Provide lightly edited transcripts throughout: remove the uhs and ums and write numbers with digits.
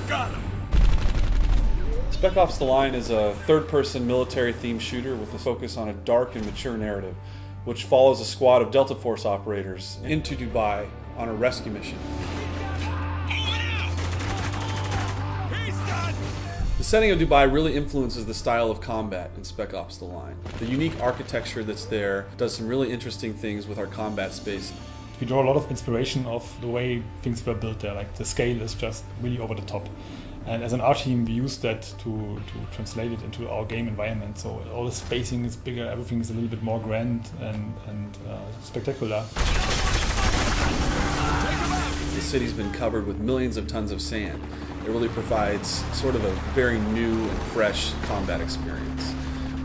Got him. Spec Ops: The Line is a third-person military-themed shooter with a focus on a dark and mature narrative, which follows a squad of Delta Force operators into Dubai on a rescue mission. The setting of Dubai really influences the style of combat in Spec Ops: The Line. The unique architecture that's there does some really interesting things with our combat space. We draw a lot of inspiration of the way things were built there, like the scale is just really over the top. And as an art team, we use that to translate it into our game environment. So all the spacing is bigger, everything is a little bit more grand and spectacular. The city's been covered with millions of tons of sand. It really provides sort of a very new and fresh combat experience.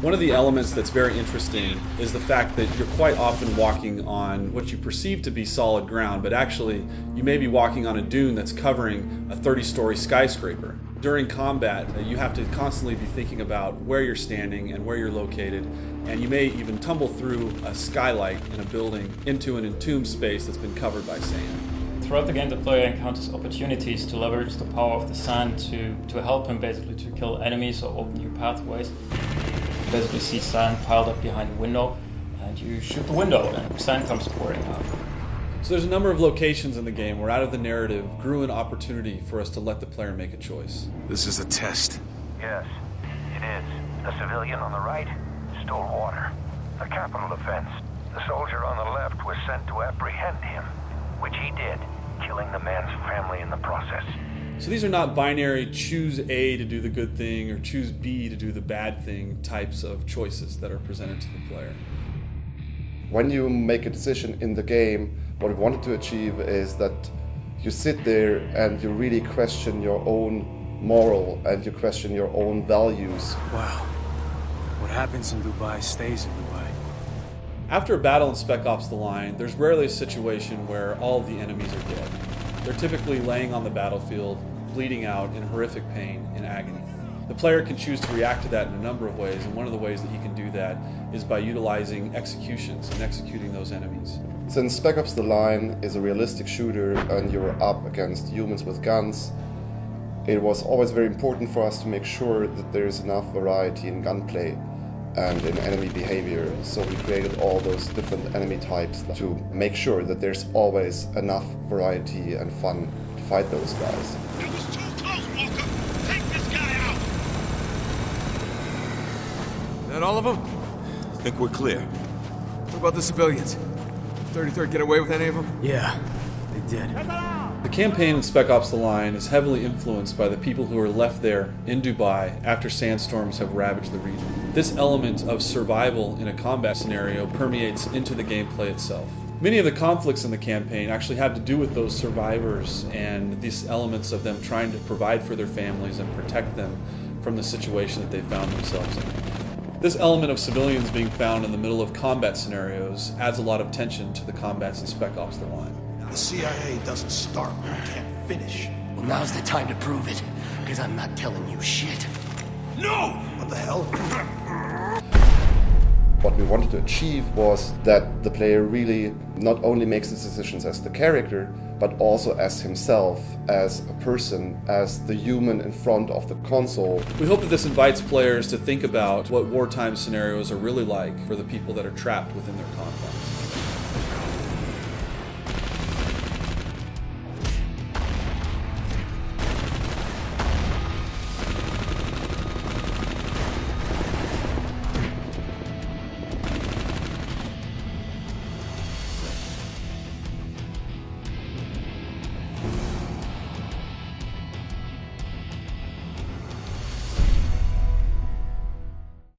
One of the elements that's very interesting is the fact that you're quite often walking on what you perceive to be solid ground, but actually you may be walking on a dune that's covering a 30-story skyscraper. During combat, you have to constantly be thinking about where you're standing and where you're located, and you may even tumble through a skylight in a building into an entombed space that's been covered by sand. Throughout the game, the player encounters opportunities to leverage the power of the sand to help him basically to kill enemies or open new pathways. You basically see sand piled up behind a window, and you shoot the window and sand comes pouring out. So there's a number of locations in the game where out of the narrative grew an opportunity for us to let the player make a choice. This is a test. Yes, it is. The civilian on the right stole water. A capital offense. The soldier on the left was sent to apprehend him, which he did, killing the man's family in the process. So these are not binary choose A to do the good thing or choose B to do the bad thing types of choices that are presented to the player. When you make a decision in the game, what we wanted to achieve is that you sit there and you really question your own moral and you question your own values. Wow. What happens in Dubai stays in Dubai. After a battle in Spec Ops: The Line, there's rarely a situation where all of the enemies are dead. They're typically laying on the battlefield, bleeding out in horrific pain and agony. The player can choose to react to that in a number of ways, and one of the ways that he can do that is by utilizing executions and executing those enemies. Since Spec Ops: The Line is a realistic shooter and you're up against humans with guns, it was always very important for us to make sure that there is enough variety in gunplay and in enemy behavior. So we created all those different enemy types to make sure that there's always enough variety and fun to fight those guys. It was too close, Walker! Take this guy out! That all of them? I think we're clear. What about the civilians? 33rd get away with any of them? Yeah, they did. The campaign in Spec Ops: The Line is heavily influenced by the people who are left there in Dubai after sandstorms have ravaged the region. This element of survival in a combat scenario permeates into the gameplay itself. Many of the conflicts in the campaign actually have to do with those survivors and these elements of them trying to provide for their families and protect them from the situation that they found themselves in. This element of civilians being found in the middle of combat scenarios adds a lot of tension to the combats in Spec Ops: The Line. The CIA doesn't start when it can't finish. Well, now's the time to prove it, because I'm not telling you shit. No! What the hell? What we wanted to achieve was that the player really not only makes his decisions as the character, but also as himself, as a person, as the human in front of the console. We hope that this invites players to think about what wartime scenarios are really like for the people that are trapped within their confines.